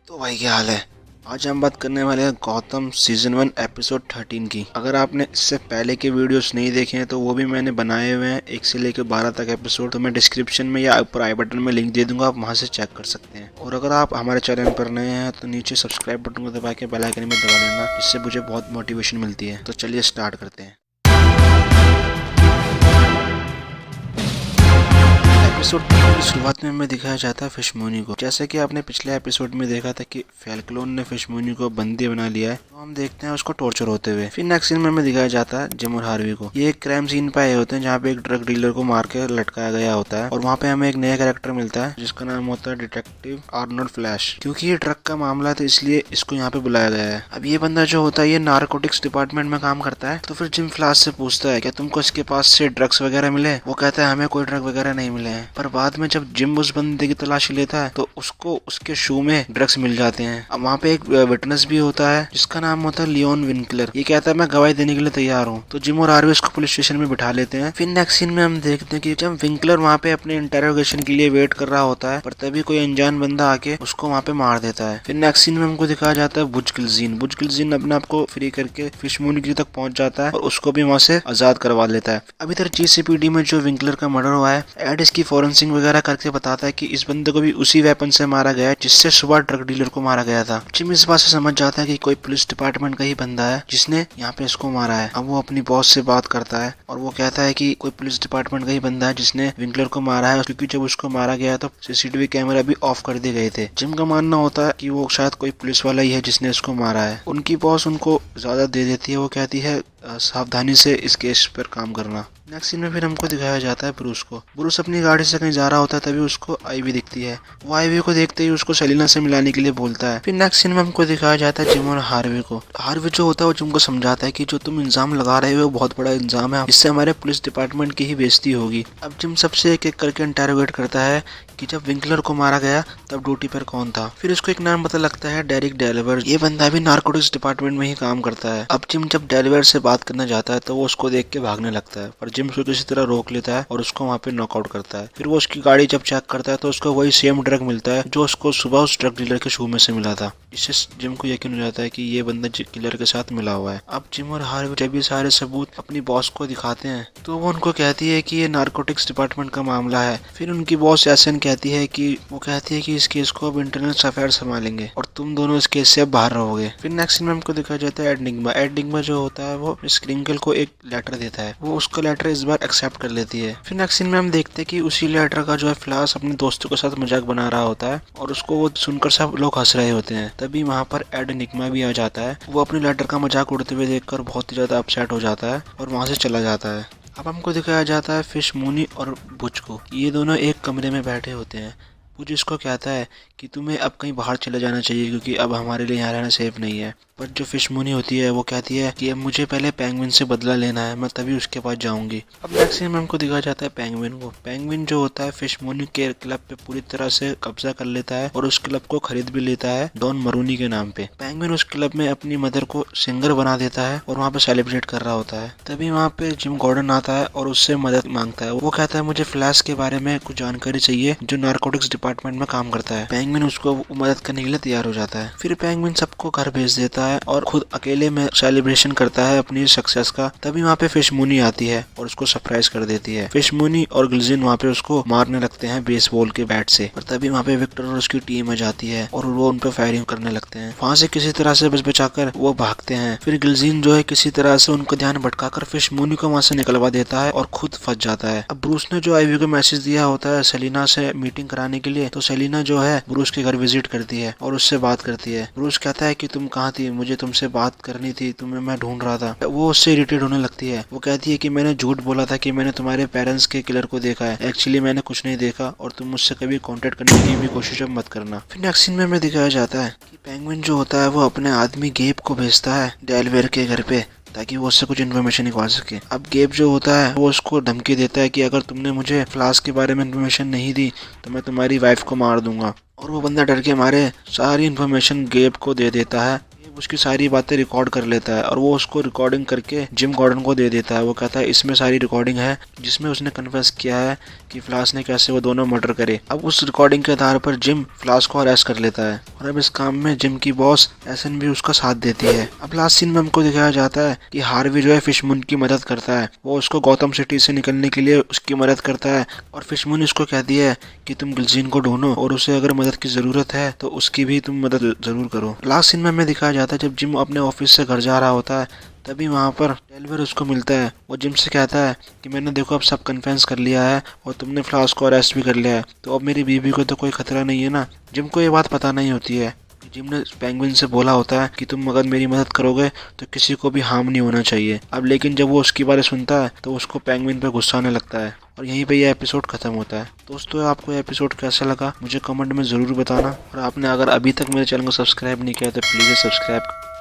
तो भाई क्या हाल है। आज हम बात करने वाले हैं गौतम सीजन 1 एपिसोड 13 की। अगर आपने इससे पहले के वीडियोस नहीं देखे हैं तो वो भी मैंने बनाए हुए हैं 1 से लेकर 12 तक एपिसोड। तो मैं डिस्क्रिप्शन में या ऊपर आई बटन में लिंक दे दूंगा, आप वहां से चेक कर सकते हैं। और अगर आप हमारे चैनल पर नए हैं तो नीचे सब्सक्राइब बटन को दबा के बेल आइकन में दबा लेना, जिससे मुझे बहुत मोटिवेशन मिलती है। तो चलिए स्टार्ट करते हैं। एपिसोड की शुरुआत में हमें दिखाया जाता है फिशमोनी को। जैसे कि आपने पिछले एपिसोड में देखा था कि फैल्कलोन ने फिशमोनी को बंदी बना लिया है, तो हम देखते हैं उसको टॉर्चर होते हुए। फिर नेक्स्ट सीन में हमें दिखाया जाता है जिम और हार्वी को। ये एक क्राइम सीन पे आए होते हैं जहाँ पे एक ड्रग डीलर को मार के लटकाया गया होता है, और वहाँ पे हमें एक नया कैरेक्टर मिलता है जिसका नाम होता है डिटेक्टिव आर्नोल्ड फ्लैश। क्योंकि ये ड्रग का मामला था इसलिए इसको यहाँ पे बुलाया गया है। अब ये बंदा जो होता है ये नारकोटिक्स डिपार्टमेंट में काम करता है। तो फिर जिम फ्लैश से पूछता है क्या तुमको इसके पास से ड्रग्स वगैरह मिले। वो कहता है हमें कोई ड्रग वगैरह नहीं मिले हैं। पर बाद में जब जिम उस बंदे की तलाशी लेता है तो उसको उसके शू में ड्रग्स मिल जाते हैं। अब वहाँ पे एक विटनेस भी होता है जिसका नाम होता है लियोन विंकलर। ये कहता है मैं गवाही देने के लिए तैयार हूँ। तो जिम और हार्वी उसको पुलिस स्टेशन में बिठा लेते हैं। फिर नेक्स्ट सीन में हम देखते हैं कि जब विंकलर वहाँ पे अपने इंटेरोगेशन के लिए वेट कर रहा होता है, पर तभी कोई अनजान बंदा आके उसको वहाँ पे मार देता है। फिर नेक्स्ट सीन में हमको दिखाया जाता है बुच गिल्जीन। बुच गिल्जीन अपने आप को फ्री करके फिशमून की तक पहुंच जाता है और उसको भी वहाँ से आजाद करवा लेता है। अब इधर जीसीपीडी में जो विंकलर का मर्डर हुआ है, एड इसकी फॉरेंसिक वगैरह करके बताता है कि इस बंदे को भी उसी वेपन से मारा गया है जिससे सुबह ड्रग डीलर को मारा गया था। जिम इस बात से समझ जाता है कि कोई पुलिस डिपार्टमेंट का ही बंदा है जिसने यहाँ पे इसको मारा है। अब वो अपनी बॉस से बात करता है और वो कहता है कि कोई पुलिस डिपार्टमेंट का ही बंदा है जिसने विंकलर को मारा है, क्योंकि जब उसको मारा गया तो सीसीटीवी कैमरा भी ऑफ कर दिए गए थे। जिम का मानना होता है कि वो शायद कोई पुलिस वाला ही है जिसने इसको मारा है। उनकी बॉस उनको ज्यादा दे देती है। वो कहती है सावधानी से इस केस पर काम करना। नेक्स्ट सीन में फिर हमको दिखाया जाता है ब्रूस को। ब्रूस अपनी गाड़ी से कहीं जा रहा होता है, तभी उसको आईवी दिखती है। वो आईवी को देखते ही उसको सेलिना से मिलाने के लिए बोलता है। फिर नेक्स्ट सीन में हमको दिखाया जाता है जिम और हार्वी को। हार्वी जो होता है वो जिम को समझाता है कि जो तुम इल्जाम लगा रहे हो वो बहुत बड़ा इल्जाम है, इससे हमारे पुलिस डिपार्टमेंट की ही बेइज्जती होगी। अब जिम सबसे एक एक करके इंटेरोगेट करता है कि जब विंकलर को मारा गया तब ड्यूटी पर कौन था। फिर उसको एक नाम पता लगता है डेरिक डेलिवर। ये बंदा भी नारकोटिक्स डिपार्टमेंट में ही काम करता है। अब जिम जब डेलिवर से बात करने जाता है तो वो उसको देख के भागने लगता है, पर जिम उसको किसी तरह रोक लेता है और उसको वहाँ पे नॉकआउट करता है। फिर वो उसकी गाड़ी जब चेक करता है तो उसको वही सेम ड्रग मिलता है जो उसको सुबह उस ड्रग डीलर के शू में से मिला था। इससे जिम को यकीन हो जाता है कि ये बंदा किलर के साथ मिला हुआ है। अब जिम और हार्वी जब ये सारे सबूत अपनी बॉस को दिखाते हैं तो वो उनको कहती है कि ये नारकोटिक्स डिपार्टमेंट का मामला है। फिर उनकी बॉस एसन कहती है कि इस केस को अब इंटरनल अफेयर संभालेंगे और तुम दोनों इस केस से अब बाहर रहोगे। फिर नेक्स्ट सीन में हमको दिखाया जाता है एडिग्मा। एडिग्मा जो होता है वो स्क्रिंकल को एक लेटर देता है। वो उसका लेटर इस बार एक्सेप्ट कर लेती है। फिर नेक्स्ट सीन में हम देखते हैं कि उसी लेटर का जो है फ्लैश अपने दोस्तों के साथ मजाक बना रहा होता है और उसको वो सुनकर सब लोग हंस रहे होते हैं। तभी वहाँ पर एडिग्मा भी आ जाता है। वो अपने लेटर का मजाक उड़ते हुए देखकर बहुत ही ज्यादा अपसेट हो जाता है और वहाँ से चला जाता है। अब हमको दिखाया जाता है फिशमूनी और बुच को। ये दोनों एक कमरे में बैठे होते हैं। बुच इसको कहता है कि तुम्हें अब कहीं बाहर चले जाना चाहिए क्योंकि अब हमारे लिए यहाँ रहना सेफ नहीं है। पर जो फिशमूनी होती है वो कहती है कि अब मुझे पहले पेंगुइन से बदला लेना है, मैं तभी उसके पास जाऊंगी। अब नेक्स्ट सीन में हमको दिखाया जाता है पेंगुइन को। पेंगुइन जो होता है फिशमूनी के क्लब पे पूरी तरह से कब्जा कर लेता है और उस क्लब को खरीद भी लेता है डॉन मरूनी के नाम पे। पेंगुइन उस क्लब में अपनी मदर को सिंगर बना देता है और वहाँ पे सेलिब्रेट कर रहा होता है। तभी वहाँ पे जिम गॉर्डन आता है और उससे मदद मांगता है। वो कहता है मुझे फ्लैश के बारे में कुछ जानकारी चाहिए जो नारकोटिक्स डिपार्टमेंट में काम करता है। पेंगुइन उसको मदद करने के लिए तैयार हो जाता है। फिर पेंगुइन सबको घर भेज देता है और खुद अकेले में सेलिब्रेशन करता है अपनी सक्सेस का। तभी वहाँ पे फिशमूनी आती है और उसको सरप्राइज कर देती है। फिशमूनी और गिल्जिन वहाँ पे उसको मारने लगते हैं बेसबॉल के बैट से, और तभी वहाँ पे विक्टर और उसकी टीम आ जाती है और वो उन पे फायरिंग करने लगते हैं। वहाँ से किसी तरह से बचाकर वो भागते हैं। फिर गिल्जिन जो है किसी तरह से उनको ध्यान भटकाकर फिशमूनी को वहाँ से निकलवा देता है और खुद फंस जाता है। अब ब्रूस ने जो आईवी को मैसेज दिया होता है सेलिना से मीटिंग कराने के लिए, तो सेलिना जो है ब्रूस के घर विजिट करती है और उससे बात करती है। ब्रूस कहता है कि तुम कहाँ थी, मुझे तुमसे बात करनी थी, तुम्हें मैं ढूंढ रहा था। वो उससे इरिटेट होने लगती है। वो कहती है कि मैंने झूठ बोला था कि मैंने तुम्हारे पेरेंट्स के किलर को देखा है, एक्चुअली मैंने कुछ नहीं देखा और तुम मुझसे कभी कांटेक्ट करने की भी कोशिश अब मत करना। फिर नेक्स्ट सीन में हमें दिखाया जाता है कि पेंगुइन जो होता है वो अपने आदमी गेब को भेजता है डेलवेयर के घर पे ताकि वो उससे कुछ इन्फॉर्मेशन निकाल सके। अब गेब जो होता है वो उसको धमकी देता है कि अगर तुमने मुझे फ्लास्क के बारे में इन्फॉर्मेशन नहीं दी तो मैं तुम्हारी वाइफ को मार दूंगा। और वो बंदा डर के मारे सारी इन्फॉर्मेशन गेब को दे देता है। उसकी सारी बातें रिकॉर्ड कर लेता है और वो उसको रिकॉर्डिंग करके जिम गॉर्डन को दे देता है। वो कहता है इसमें सारी रिकॉर्डिंग है जिसमें उसने कन्फेस किया है कि फ्लाश ने कैसे वो दोनों मर्डर करे। अब उस रिकॉर्डिंग के आधार पर जिम फ्लाश को अरेस्ट कर लेता है और अब इस काम में जिम की बॉस एसन भी उसका साथ देती है। अब लास्ट सीन में हमको दिखाया जाता है कि हार्वी जो है फिशमून की मदद करता है। वो उसको गौतम सिटी से निकलने के लिए उसकी मदद करता है और फिशमून उसको कहती है कि तुम गिलजीन को ढूंढो और उसे अगर मदद की जरूरत है तो उसकी भी तुम मदद जरूर करो। लास्ट सीन में हमें दिखाया जाता है जब जिम अपने ऑफिस से घर जा रहा होता है, तभी वहाँ पर टेलवर उसको मिलता है। वो जिम से कहता है कि मैंने देखो अब सब कन्फेस कर लिया है और तुमने फ्लाश को अरेस्ट भी कर लिया है, तो अब मेरी बीवी को तो कोई खतरा नहीं है ना। जिम को ये बात पता नहीं होती है। जिम ने पेंगुइन से बोला होता है कि तुम अगर मेरी मदद करोगे तो किसी को भी हार्म नहीं होना चाहिए। अब लेकिन जब वो उसकी बातें सुनता है तो उसको पेंगुइन पे गुस्सा आने लगता है और यहीं पे ये एपिसोड खत्म होता है। दोस्तों, आपको ये एपिसोड कैसा लगा मुझे कमेंट में ज़रूर बताना और आपने अगर अभी तक मेरे चैनल को सब्सक्राइब नहीं किया तो प्लीज़ सब्सक्राइब